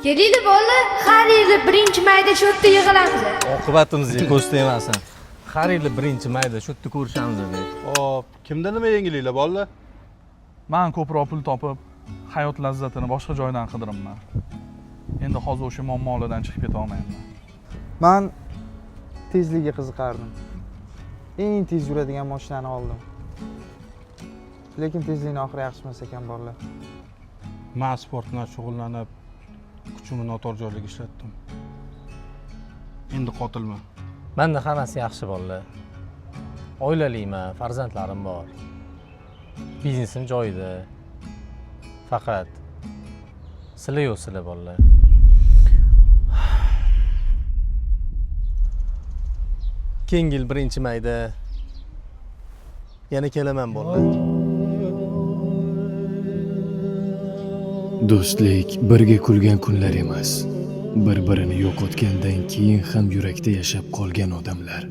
Kelinglar bolalar, har yili birinchi mayda shu yerda yig'ilamiz. Oqibatimizga ko'z tegmasin. Har yili birinchi mayda shu yerda ko'rishamiz edi. Hop, kimda nima yengilliklar bolalar? Men ko'proq pul topib, hayot lazzatini boshqa joydan qidiribman. Endi hozir o'sha muammolardan chiqib keta olmayman. Men tezlikka qiziqardim. Eng tez yuradigan mashinani oldim. Lekin tezlikni oxiri yaxshi emas ekan bolalar. Men sport bilan shug'ullanib, kuchimni noto'g'ri ishlatdim. Endi qotilman. Menda hammasi yaxshi bolalar. Oilaliman, farzandlarim bor. Biznesim joyida. Faqat sizlar yo'qsizlar bolalar. Keyingi yil birinchi mayda yana kelaman bolalar. Do'stlik birga kulgan kunlar emas, bir-birini yo'qotgandan keyin ham yurakda yashab qolgan odamlar.